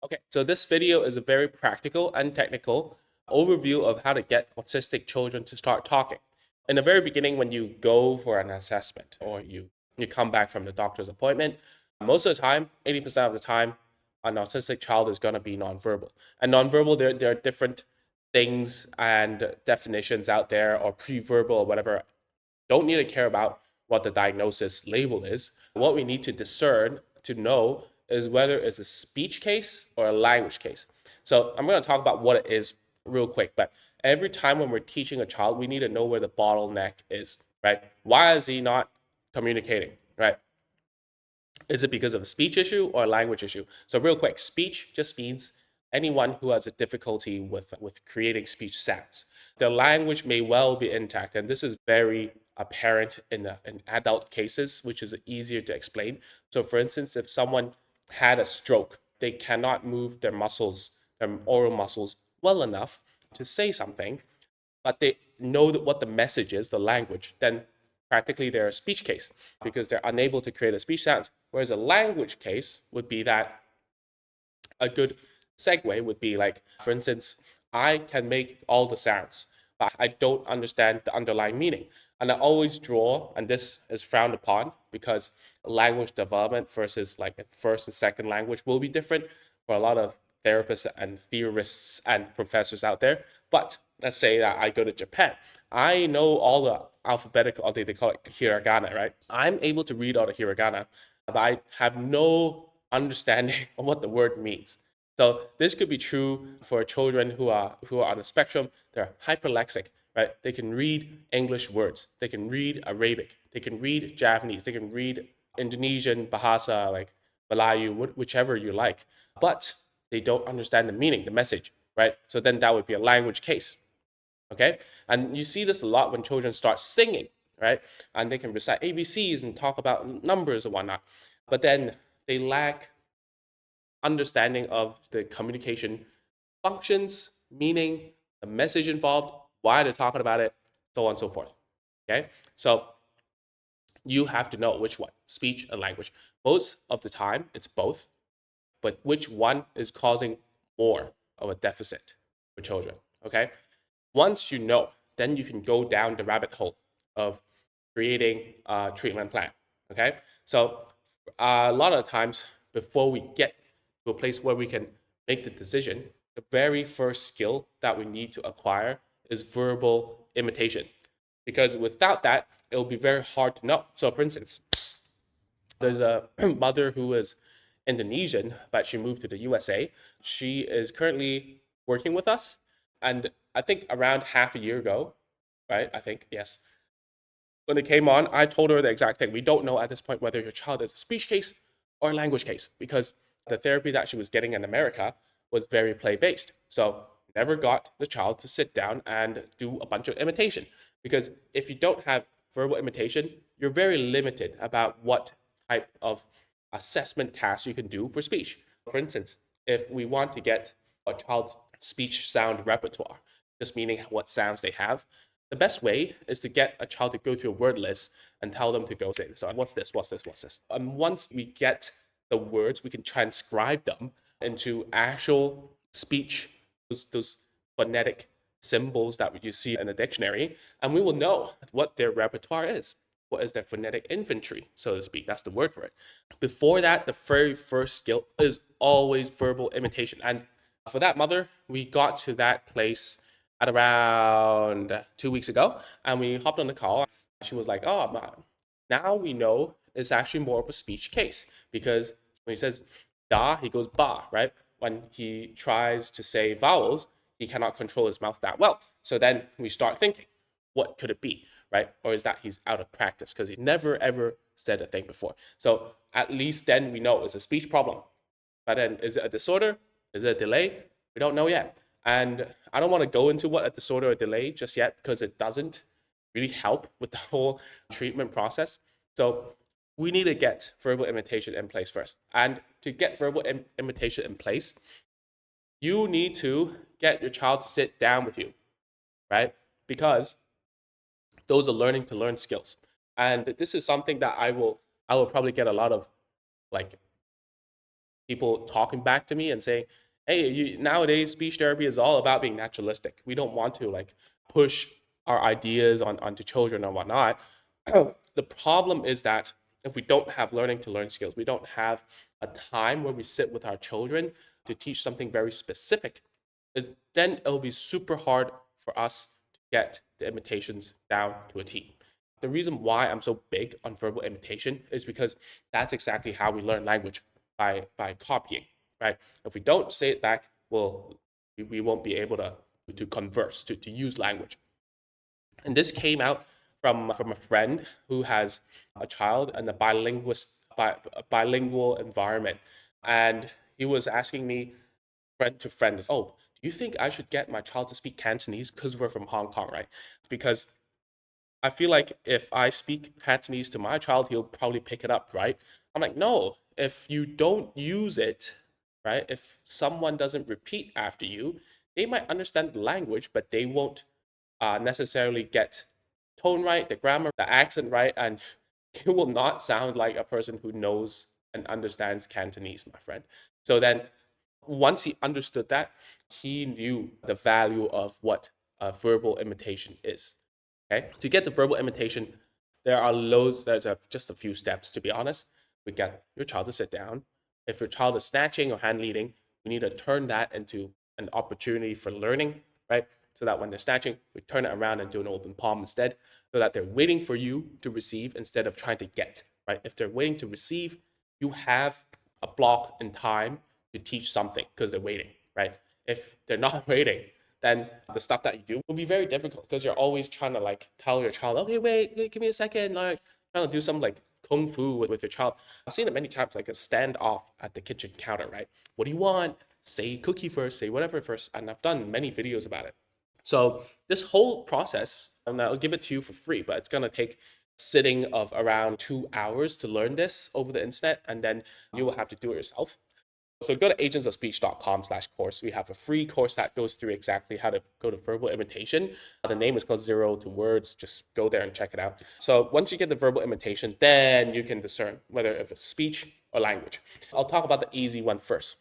Okay, so this video is a very practical and technical overview of how to get autistic children to start talking. In the very beginning, when you go for an assessment or you come back from the doctor's appointment, most of the time, 80% of the time, an autistic child is going to be nonverbal. And nonverbal, there are different things and definitions out there, or pre-verbal or whatever. Don't need to care about what the diagnosis label is. What we need to discern to know is whether it's a speech case or a language case. So I'm going to talk about what it is real quick, but every time when we're teaching a child, we need to know where the bottleneck is, right? Why is he not communicating, right? Is it because of a speech issue or a language issue? So real quick, speech just means anyone who has a difficulty with creating speech sounds. The language may well be intact, and this is very apparent in adult cases, which is easier to explain. So for instance, if someone had a stroke, they cannot move their muscles, their oral muscles well enough to say something, but they know that what the message is, the language, then practically they're a speech case because they're unable to create a speech sounds. Whereas a language case would be that a good segue would be like, for instance, I can make all the sounds, but I don't understand the underlying meaning. And I always draw, and this is frowned upon because language development versus like a first and second language will be different for a lot of therapists and theorists and professors out there. But let's say that I go to Japan. I know all the alphabetical, or they call it hiragana, right? I'm able to read all the hiragana, but I have no understanding of what the word means. So this could be true for children who are on the spectrum. They're hyperlexic, right? They can read English words. They can read Arabic. They can read Japanese. They can read Indonesian, Bahasa, like Melayu, whichever you like. But they don't understand the meaning, the message, right? So then that would be a language case, okay? And you see this a lot when children start singing, right? And they can recite ABCs and talk about numbers and whatnot. But then they lack understanding of the communication functions, meaning, the message involved, why they're talking about it, so on and so forth. Okay? So you have to know which one, speech and language. Most of the time, it's both, but which one is causing more of a deficit for children. Okay? Once you know, then you can go down the rabbit hole of creating a treatment plan. Okay? So a lot of the times, before we get to a place where we can make the decision, the very first skill that we need to acquire is verbal imitation. Because without that, it'll be very hard to know. So, for instance, there's a mother who is Indonesian, but she moved to the USA. She is currently working with us. And I think around half a year ago, right? I think, yes. When it came on, I told her the exact thing. We don't know at this point whether your child is a speech case or a language case because the therapy that she was getting in America was very play based. So never got the child to sit down and do a bunch of imitation because if you don't have verbal imitation, you're very limited about what type of assessment tasks you can do for speech. For instance, if we want to get a child's speech sound repertoire, just meaning what sounds they have, the best way is to get a child to go through a word list and tell them to go say, so what's this, what's this, what's this? And once we get the words, we can transcribe them into actual speech, those phonetic symbols that you see in the dictionary, and we will know what their repertoire is. What is their phonetic inventory, so to speak? That's the word for it. Before that, the very first skill is always verbal imitation. And for that mother, we got to that place at around 2 weeks ago, and we hopped on the call. She was like, "Oh, now we know it's actually more of a speech case because when he says da, he goes ba, right? When he tries to say vowels, he cannot control his mouth that well. So then we start thinking, what could it be, right? Or is that he's out of practice because he never ever said a thing before? So at least then we know it's a speech problem. But then is it a disorder? Is it a delay? We don't know yet. And I don't want to go into what a disorder or delay just yet because it doesn't really help with the whole treatment process. So we need to get verbal imitation in place first. And to get verbal imitation in place, you need to get your child to sit down with you, right? Because those are learning to learn skills. And this is something that I will probably get a lot of like people talking back to me and saying, hey, nowadays speech therapy is all about being naturalistic. We don't want to like push our ideas onto children and whatnot. The problem is that if we don't have learning to learn skills, we don't have a time where we sit with our children to teach something very specific, then it'll be super hard for us to get the imitations down to a T. The reason why I'm so big on verbal imitation is because that's exactly how we learn language, by copying, right? If we don't say it back, well, we won't be able to converse, to use language. And this came out from a friend who has a child in a bilingual environment. And he was asking me, friend to friend, is, oh, do you think I should get my child to speak Cantonese because we're from Hong Kong, right? Because I feel like if I speak Cantonese to my child, he'll probably pick it up, right? I'm like, no, if you don't use it, right? If someone doesn't repeat after you, they might understand the language, but they won't necessarily get tone right, the grammar, the accent right, and you will not sound like a person who knows and understands Cantonese, my friend. So then, once he understood that, he knew the value of what verbal imitation is. Okay, to get the verbal imitation, there are loads. There's just a few steps, to be honest. We get your child to sit down. If your child is snatching or hand leading, we need to turn that into an opportunity for learning, right? So that when they're snatching, we turn it around and do an open palm instead, so that they're waiting for you to receive instead of trying to get, right? If they're waiting to receive, you have a block in time to teach something because they're waiting, right? If they're not waiting, then the stuff that you do will be very difficult because you're always trying to like tell your child, okay, wait, give me a second, like trying to do some like kung fu with your child. I've seen it many times, like a standoff at the kitchen counter, right? What do you want? Say cookie first, say whatever first. And I've done many videos about it. So this whole process, and I'll give it to you for free, but it's gonna take sitting of around 2 hours to learn this over the internet, and then you will have to do it yourself. So go to agentsofspeech.com/course. We have a free course that goes through exactly how to go to verbal imitation. The name is called Zero to Words. Just go there and check it out. So once you get the verbal imitation, then you can discern whether if it's speech or language. I'll talk about the easy one first.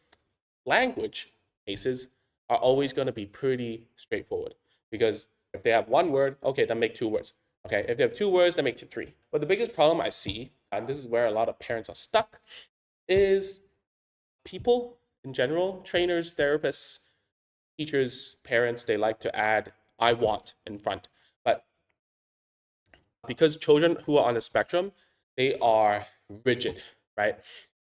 Language cases are always going to be pretty straightforward because if they have one word, okay, then make two words. Okay, if they have two words, then make three. But the biggest problem I see, and this is where a lot of parents are stuck, is people in general, trainers, therapists, teachers, parents, they like to add I want in front. But because children who are on the spectrum, they are rigid, right?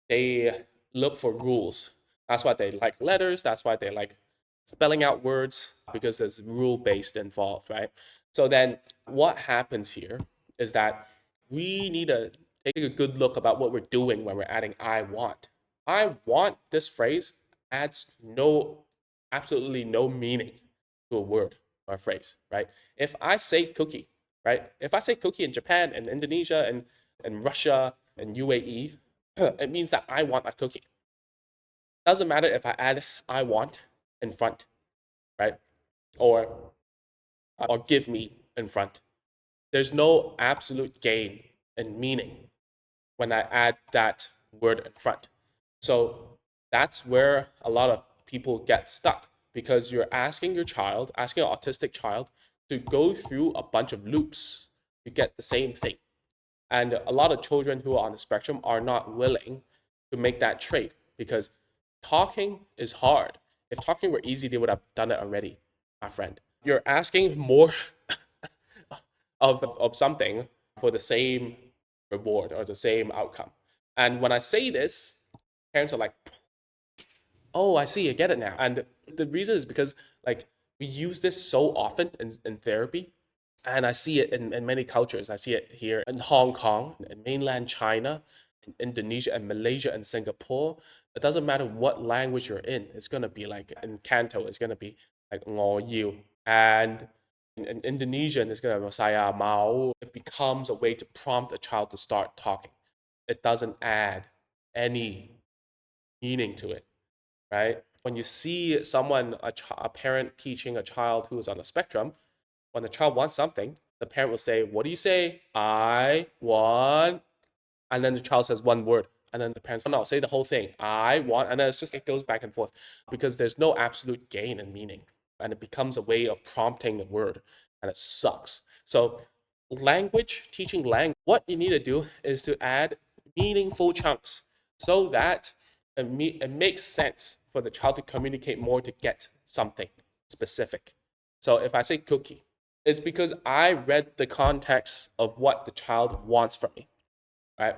They look for rules. That's why they like letters. That's why they like spelling out words because there's rule based involved, right? So then what happens here is that we need to take a good look about what we're doing when we're adding I want. I want this phrase adds absolutely no meaning to a word or a phrase, right? If I say cookie, right? If I say cookie in Japan and Indonesia and Russia and UAE, it means that I want a cookie. Doesn't matter if I add I want in front, right? Or give me in front. There's no absolute gain in meaning when I add that word in front. So that's where a lot of people get stuck because you're asking your child, asking an autistic child, to go through a bunch of loops to get the same thing. And a lot of children who are on the spectrum are not willing to make that trade because talking is hard. If talking were easy, they would have done it already, my friend. You're asking more of something for the same reward or the same outcome. And when I say this, parents are like, oh, I see, I get it now. And the reason is because like we use this so often in therapy. And I see it in many cultures. I see it here in Hong Kong, in mainland China, in Indonesia, and Malaysia, and Singapore. It doesn't matter what language you're in. It's gonna be like in Canto, it's gonna be like 我要. And in Indonesian, it's gonna be saya mau. It becomes a way to prompt a child to start talking. It doesn't add any meaning to it, right? When you see someone, a parent teaching a child who is on a spectrum, when the child wants something, the parent will say, what do you say? I want. And then the child says one word. And then the parents, no, say the whole thing. I want, and then it's just, it goes back and forth because there's no absolute gain in meaning. And it becomes a way of prompting the word, and it sucks. So, teaching language, what you need to do is to add meaningful chunks so that it makes sense for the child to communicate more to get something specific. So if I say cookie, it's because I read the context of what the child wants from me, right?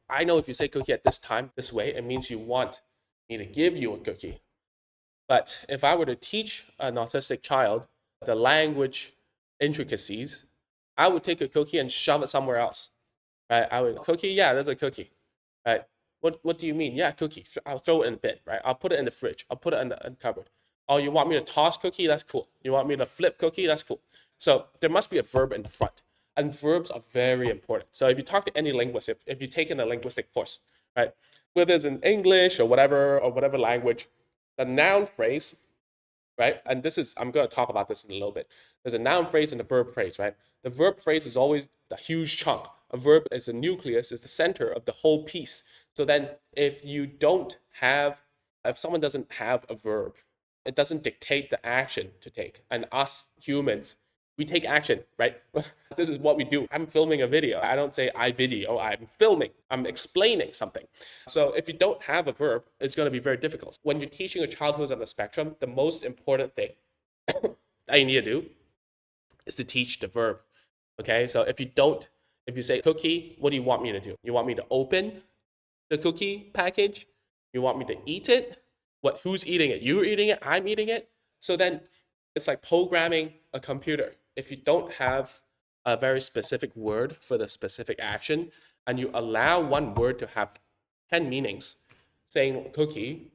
I know if you say cookie at this time, this way, it means you want me to give you a cookie. But if I were to teach an autistic child the language intricacies, I would take a cookie and shove it somewhere else, right? I would, cookie, yeah, that's a cookie, right? What do you mean? Yeah, cookie. I'll throw it in the bin, right? I'll put it in the fridge. I'll put it in the cupboard. Oh, you want me to toss cookie? That's cool. You want me to flip cookie? That's cool. So there must be a verb in front. And verbs are very important. So if you talk to any linguist, if you've taken a linguistic course, right, whether it's in English or whatever language, the noun phrase, right? And this is, I'm going to talk about this in a little bit. There's a noun phrase and a verb phrase, right? The verb phrase is always the huge chunk. A verb is the nucleus, is the center of the whole piece. So then if someone doesn't have a verb, it doesn't dictate the action to take. And us humans, we take action, right? This is what we do. I'm filming a video. I don't say I video, I'm filming, I'm explaining something. So if you don't have a verb, it's going to be very difficult. When you're teaching a child who's on the spectrum, the most important thing that you need to do is to teach the verb. Okay, so if you say cookie, what do you want me to do? You want me to open the cookie package? You want me to eat it? Who's eating it? You're eating it, I'm eating it. So then it's like programming a computer. If you don't have a very specific word for the specific action, and you allow one word to have 10 meanings, saying cookie,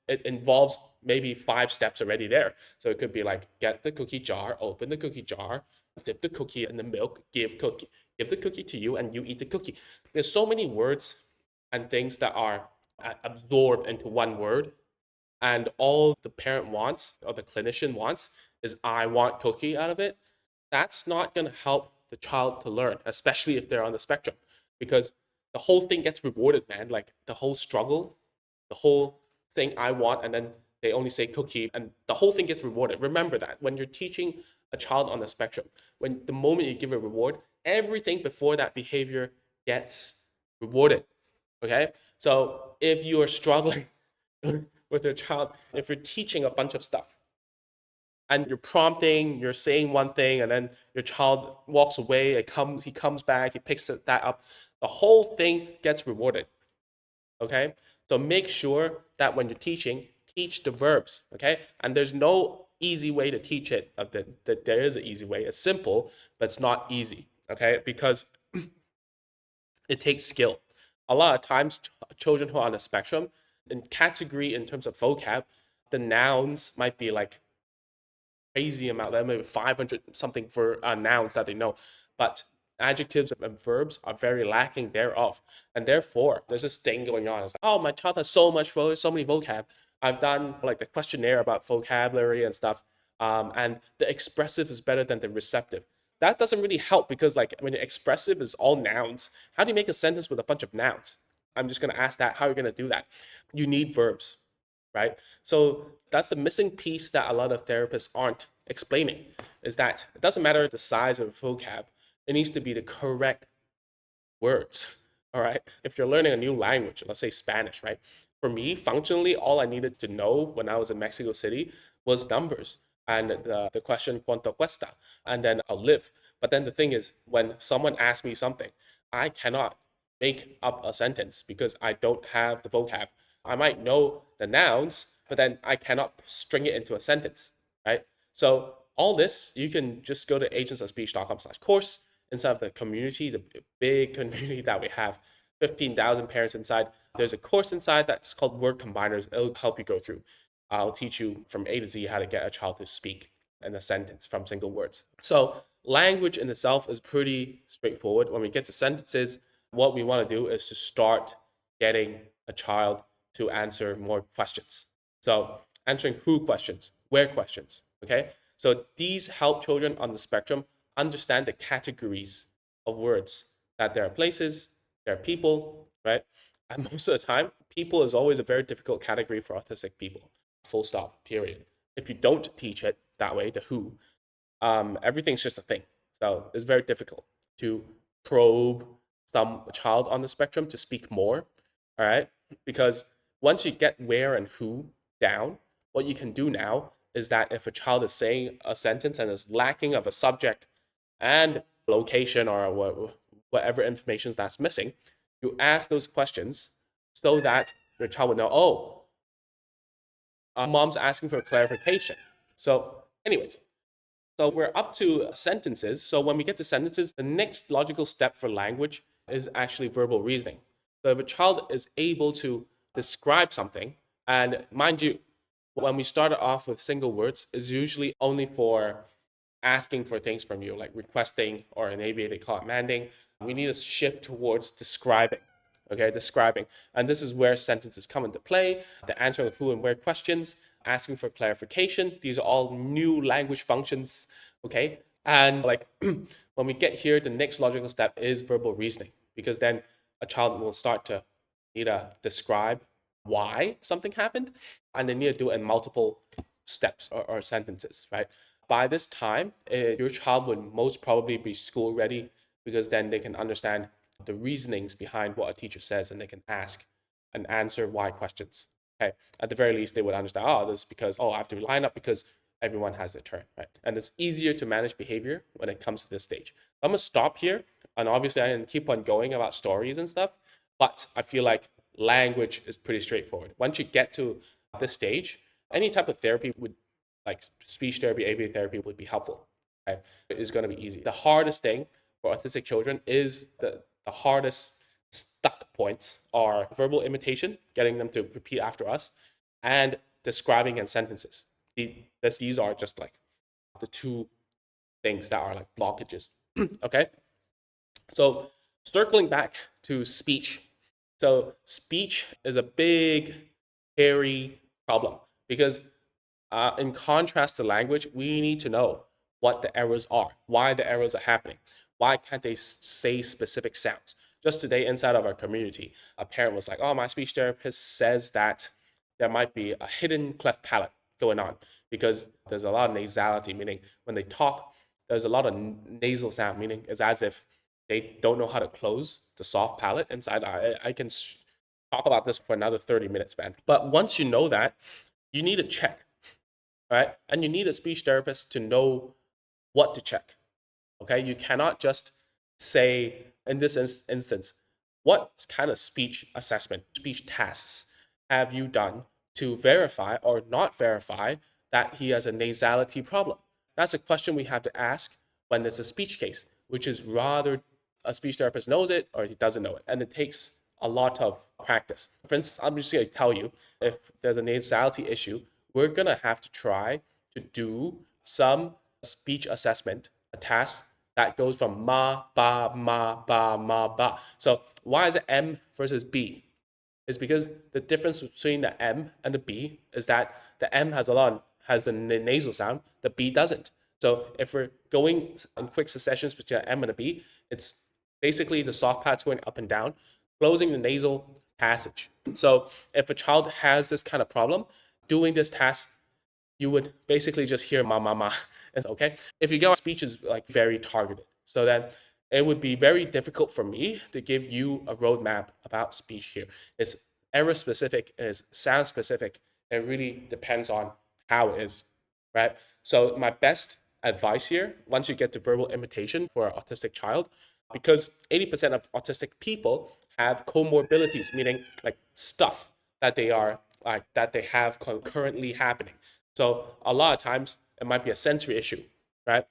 it involves maybe 5 steps already there. So it could be like get the cookie jar, open the cookie jar, dip the cookie in the milk, give the cookie to you, and you eat the cookie. There's so many words and things that are absorbed into one word, and all the parent wants or the clinician wants is I want cookie out of it. That's not going to help the child to learn, especially if they're on the spectrum, because the whole thing gets rewarded, man. Like the whole struggle, the whole saying I want, and then they only say cookie, and the whole thing gets rewarded. Remember that when you're teaching a child on the spectrum, when the moment you give a reward, everything before that behavior gets rewarded. Okay, so if you are struggling with your child, if you're teaching a bunch of stuff and you're prompting, you're saying one thing, and then your child walks away, he comes back, he picks that up, the whole thing gets rewarded. Okay, so make sure that when you're teaching, teach the verbs. Okay, and there's no easy way to teach it. That there is an easy way. It's simple, but it's not easy. Okay, because it takes skill. A lot of times, children who are on the spectrum, in category in terms of vocab, the nouns might be like crazy amount. There may be 500 something for nouns that they know, but adjectives and verbs are very lacking thereof, and therefore there's this thing going on. It's like, oh, my child has so many vocab. I've done like the questionnaire about vocabulary and stuff, and the expressive is better than the receptive. That doesn't really help because like when the expressive is all nouns, how do you make a sentence with a bunch of nouns? I'm just gonna ask that. How are you gonna do that? You need verbs, right? So that's the missing piece that a lot of therapists aren't explaining, is that it doesn't matter the size of vocab, it needs to be the correct words. All right. If you're learning a new language, let's say Spanish, right? For me, functionally, all I needed to know when I was in Mexico City was numbers and the question cuánto cuesta, and then I'll live. But then the thing is, when someone asks me something, I cannot make up a sentence because I don't have the vocab. I might know the nouns, but then I cannot string it into a sentence, right? So all this, you can just go to agentsofspeech.com/course. Inside of the community, the big community that we have, 15,000 parents inside. There's a course inside that's called Word Combiners. It'll help you go through. I'll teach you from A to Z how to get a child to speak in a sentence from single words. So language in itself is pretty straightforward. When we get to sentences, what we want to do is to start getting a child to answer more questions. So answering who questions, where questions, okay? So these help children on the spectrum understand the categories of words, that there are places, there are people, right? And most of the time, people is always a very difficult category for autistic people. Full stop, period. If you don't teach it that way, the who, everything's just a thing. So it's very difficult to probe some child on the spectrum to speak more. All right. Because once you get where and who down, what you can do now is that if a child is saying a sentence and is lacking of a subject and location or whatever information that's missing, you ask those questions so that your child will know, oh, mom's asking for clarification. So, anyways, so we're up to sentences. So when we get to sentences, the next logical step for language is actually verbal reasoning. So if a child is able to describe something, and mind you, when we start off with single words, is usually only for asking for things from you, like requesting, or in ABA they call it manding. We need to shift towards describing. Okay, describing. And this is where sentences come into play, the answering of who and where questions, asking for clarification. These are all new language functions. Okay. And like when we get here, the next logical step is verbal reasoning, because then a child will start to need to describe why something happened, and they need to do it in multiple steps or sentences, right? By this time, your child would most probably be school ready, because then they can understand the reasonings behind what a teacher says, and they can ask and answer why questions. Okay. At the very least, they would understand, oh, this is because, oh, I have to line up because everyone has their turn, right? And it's easier to manage behavior when it comes to this stage. I'm gonna stop here, and obviously I can keep on going about stories and stuff, but I feel like language is pretty straightforward. Once you get to this stage, any type of therapy would, like speech therapy, ABA therapy, would be helpful. Okay, it's going to be easy. The hardest thing for autistic children is the hardest stuck points are verbal imitation, getting them to repeat after us, and describing in sentences. These are just like the two things that are like blockages. Okay, so circling back to speech. So speech is a big, hairy problem, because in contrast to language, we need to know what the errors are, why the errors are happening, why can't they say specific sounds. Just today, inside of our community, a parent was like, "Oh, my speech therapist says that there might be a hidden cleft palate going on because there's a lot of nasality, meaning when they talk, there's a lot of nasal sound, meaning it's as if they don't know how to close the soft palate inside." I can talk about this for another 30 minutes, man. But once you know that, you need to check, right? And you need a speech therapist to know what to check. Okay, you cannot just say in this instance, what kind of speech assessment, speech tasks have you done to verify or not verify that he has a nasality problem? That's a question we have to ask when it's a speech case, which is rather a speech therapist knows it or he doesn't know it. And it takes a lot of practice. For instance, I'm just going to tell you, if there's a nasality issue, we're going to have to try to do some speech assessment, a task that goes from ma, ba, ma, ba, ma, ba. So why is it M versus B? It's because the difference between the M and the B is that the M has the nasal sound, the B doesn't. So if we're going in quick successions between the M and the B, it's basically the soft pads going up and down, closing the nasal passage. So if a child has this kind of problem, doing this task, you would basically just hear ma ma ma. It's okay. If you get speech is like very targeted, so then it would be very difficult for me to give you a roadmap about speech here. It's error specific, it's sound specific. It really depends on how it is, right? So my best advice here, once you get to verbal imitation for an autistic child, because 80% of autistic people have comorbidities, meaning like stuff that they are like that they have concurrently happening. So a lot of times it might be a sensory issue, right?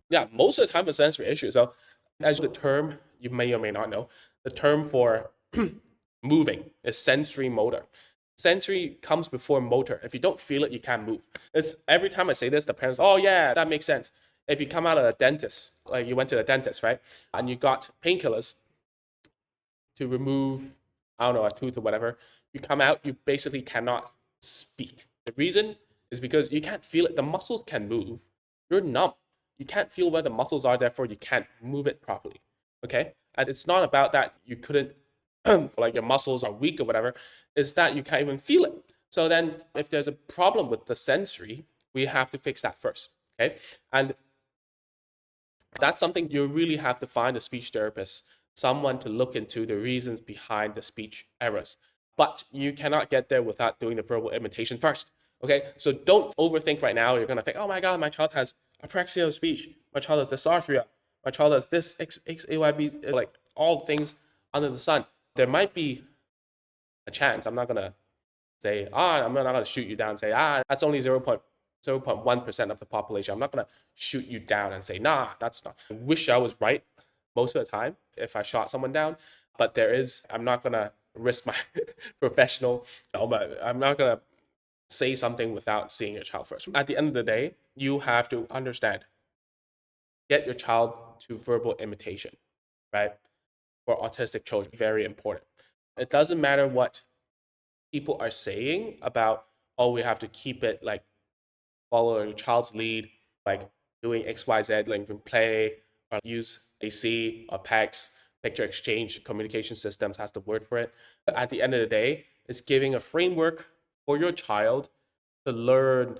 Yeah, most of the time it's a sensory issue. So as the term you may or may not know, the term for moving is sensory motor. Sensory comes before motor. If you don't feel it, you can't move. It's every time I say this, the parents, oh yeah, that makes sense. If you come out of the dentist, like you went to the dentist, right? And you got painkillers to remove, I don't know, a tooth or whatever, you come out, you basically cannot speak. The reason is because you can't feel it. The muscles can move. You're numb. You can't feel where the muscles are, therefore you can't move it properly. Okay? And it's not about that you couldn't like your muscles are weak or whatever, is that you can't even feel it. So then if there's a problem with the sensory, we have to fix that first. Okay. And that's something you really have to find a speech therapist, someone to look into the reasons behind the speech errors. But you cannot get there without doing the verbal imitation first. Okay, so don't overthink right now. You're gonna think, oh my god, my child has apraxia of speech, my child has dysarthria, my child has this XAYB, like all things under the sun. There might be a chance. I'm not gonna say, I'm not gonna shoot you down and say, that's only 0.1% of the population. I'm not gonna shoot you down and say, nah, that's not. I wish I was right most of the time if I shot someone down, but I'm not gonna risk my professional, I'm not gonna say something without seeing your child first. At the end of the day, you have to understand, get your child to verbal imitation, right? For autistic children, very important. It doesn't matter what people are saying about, oh, we have to keep it like follow your child's lead, like doing XYZ, like play or use AC or PECS, picture exchange communication systems has the word for it. But at the end of the day, it's giving a framework for your child to learn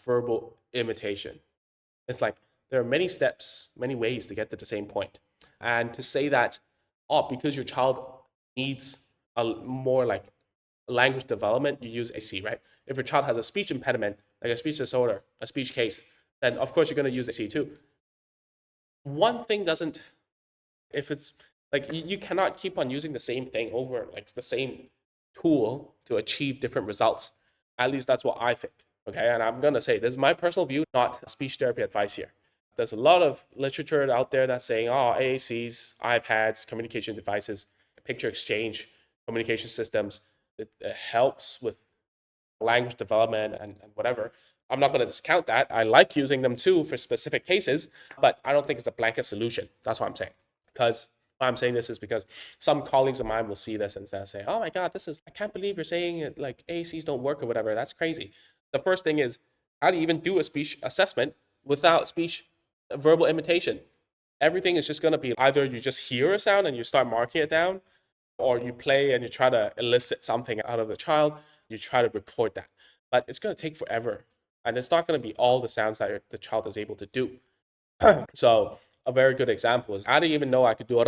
verbal imitation. It's like there are many steps, many ways to get to the same point. And to say that, oh, because your child needs a more like language development, you use AC, right? If your child has a speech impediment, like a speech disorder, a speech case, then of course you're going to use AC too. One thing doesn't, if it's like you cannot keep on using the same thing over, like the same tool to achieve different results. At least that's what I think. Okay. And I'm going to say this is my personal view, not speech therapy advice here. There's a lot of literature out there that's saying, oh, AACs, iPads, communication devices, picture exchange, communication systems, it helps with language development and whatever. I'm not going to discount that. I like using them too for specific cases, but I don't think it's a blanket solution. That's what I'm saying. Because why I'm saying this is because some colleagues of mine will see this and say, oh my God, I can't believe you're saying it, like AACs don't work or whatever. That's crazy. The first thing is, how do you even do a speech assessment without speech verbal imitation? Everything is just going to be either you just hear a sound and you start marking it down, or you play and you try to elicit something out of the child, you try to record that. But it's going to take forever. And it's not going to be all the sounds that the child is able to do. So a very good example is I didn't even know I could do a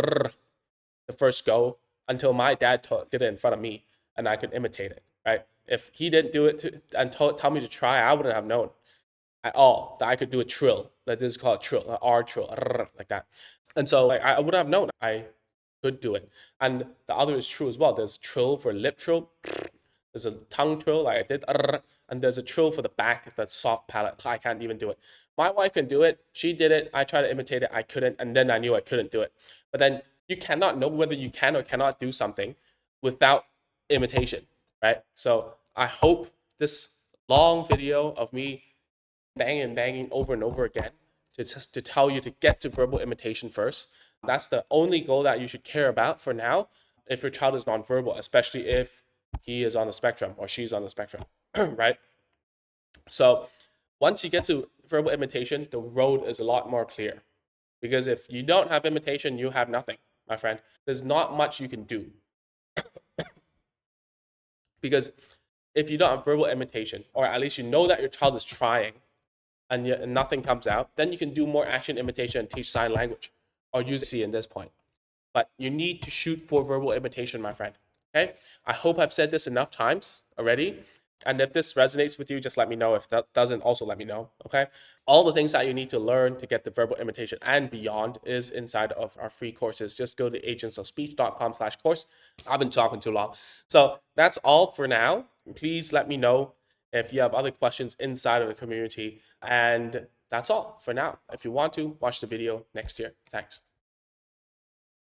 the first go until my dad did it in front of me and I could imitate it, right? If he didn't do it and tell me to try, I wouldn't have known at all that I could do a trill. That this is called a trill, an R trill, like that. And so like, I wouldn't have known I could do it. And the other is true as well. There's trill for lip trill. There's a tongue trill like I did. And there's a trill for the back, that soft palate. I can't even do it. My wife can do it. She did it. I tried to imitate it. I couldn't. And then I knew I couldn't do it. But then you cannot know whether you can or cannot do something without imitation, right? So I hope this long video of me banging over and over again to tell you to get to verbal imitation first. That's the only goal that you should care about for now if your child is nonverbal, especially if he is on the spectrum or she's on the spectrum, right? So once you get to verbal imitation, the road is a lot more clear. Because if you don't have imitation, you have nothing, my friend. There's not much you can do. Because if you don't have verbal imitation, or at least you know that your child is trying, and nothing comes out, then you can do more action imitation and teach sign language or use C in this point. But you need to shoot for verbal imitation, my friend. Okay? I hope I've said this enough times already. And if this resonates with you, just let me know. If that doesn't, also let me know. Okay? All the things that you need to learn to get the verbal imitation and beyond is inside of our free courses. Just go to agentsofspeech.com/course. I've been talking too long. So that's all for now. Please let me know if you have other questions inside of the community. And that's all for now. If you want to, watch the video next year. Thanks.